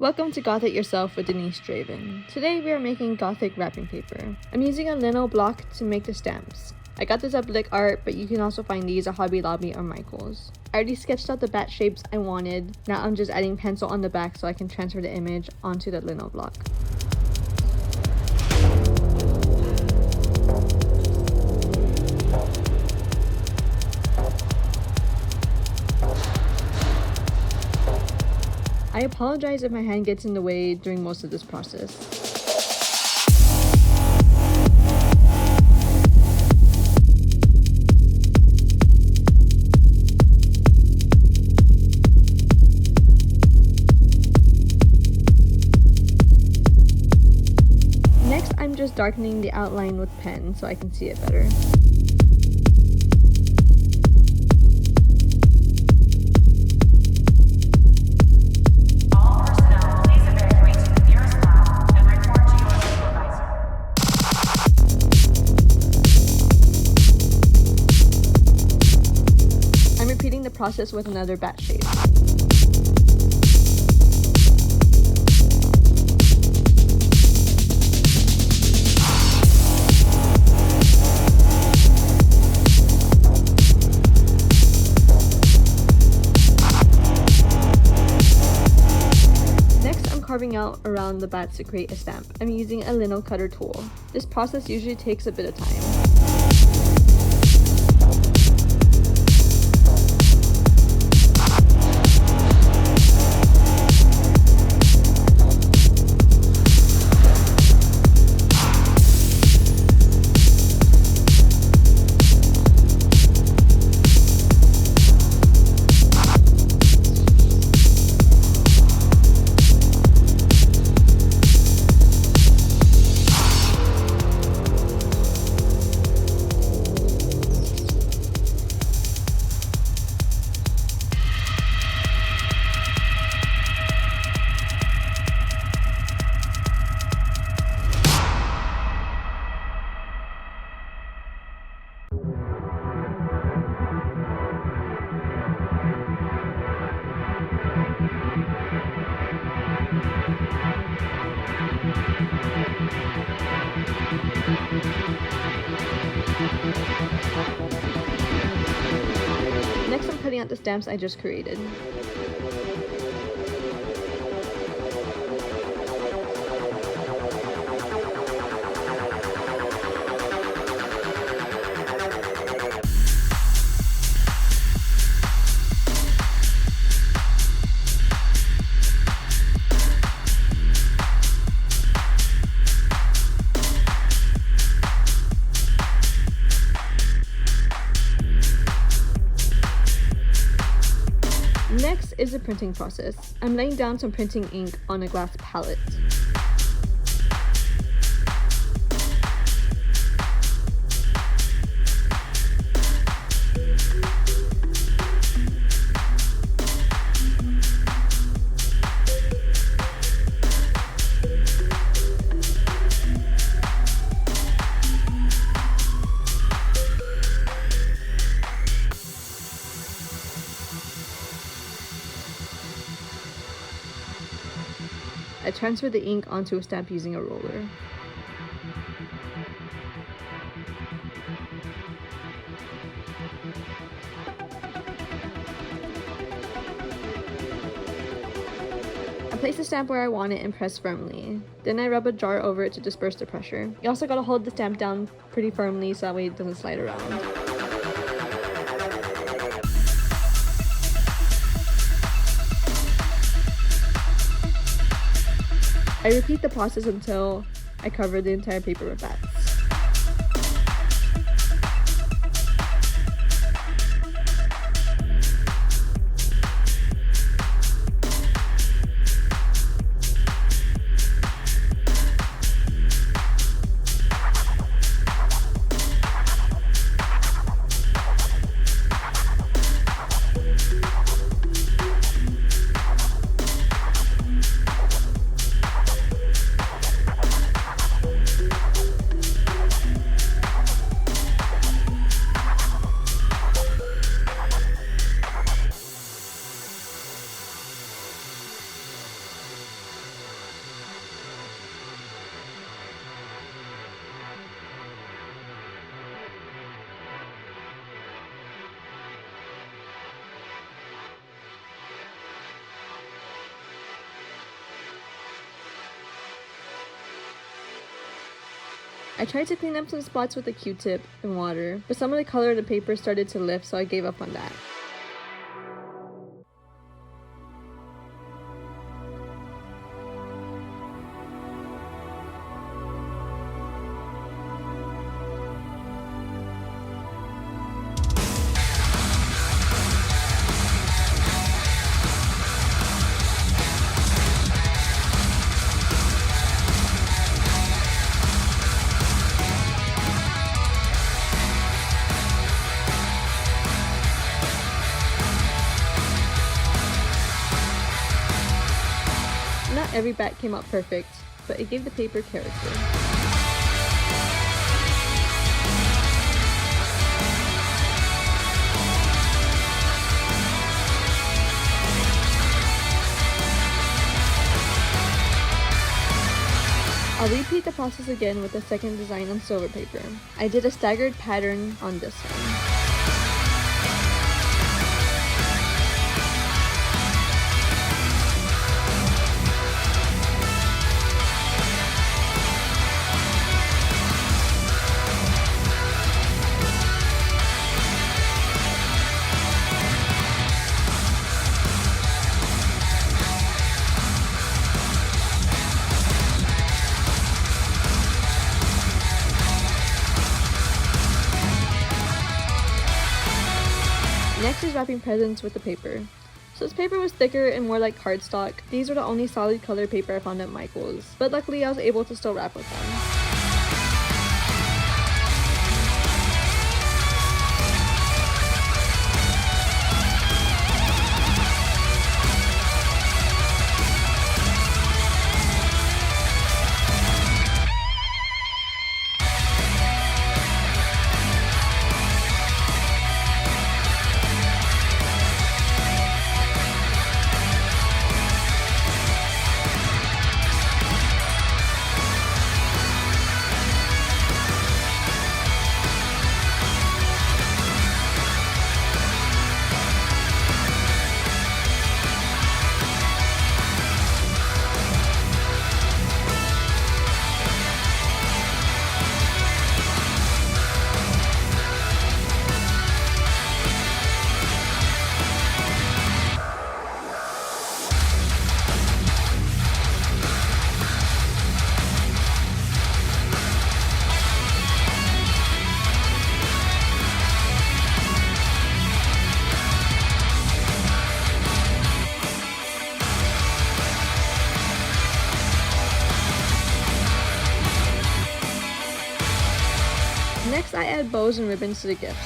Welcome to Goth It Yourself with Denise Draven. Today we are making Gothic wrapping paper. I'm using a lino block to make the stamps. I got this at Blick Art, but you can also find these at Hobby Lobby or Michael's. I already sketched out the bat shapes I wanted. Now I'm just adding pencil on the back so I can transfer the image onto the lino block. I apologize if my hand gets in the way during most of this process. Next, I'm just darkening the outline with pen so I can see it better. Repeating the process with another bat shape. Next, I'm carving out around the bats to create a stamp. I'm using a lino cutter tool. This process usually takes a bit of time. Next, I'm cutting out the stamps I just created. Next is the printing process. I'm laying down some printing ink on a glass palette. I transfer the ink onto a stamp using a roller. I place the stamp where I want it and press firmly. Then I rub a jar over it to disperse the pressure. You also gotta hold the stamp down pretty firmly so that way it doesn't slide around. I repeat the process until I cover the entire paper with bats. I tried to clean up some spots with a Q-tip and water, but some of the color of the paper started to lift, so I gave up on that. Not every back came out perfect, but it gave the paper character. I'll repeat the process again with the second design on silver paper. I did a staggered pattern on this one. Next is wrapping presents with the paper. So this paper was thicker and more like cardstock. These were the only solid color paper I found at Michael's, but luckily I was able to still wrap with them. Next, I add bows and ribbons to the gifts.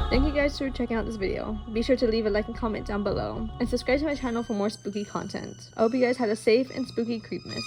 Thank you guys for checking out this video. Be sure to leave a like and comment down below, and subscribe to my channel for more spooky content. I hope you guys had a safe and spooky Creepmas.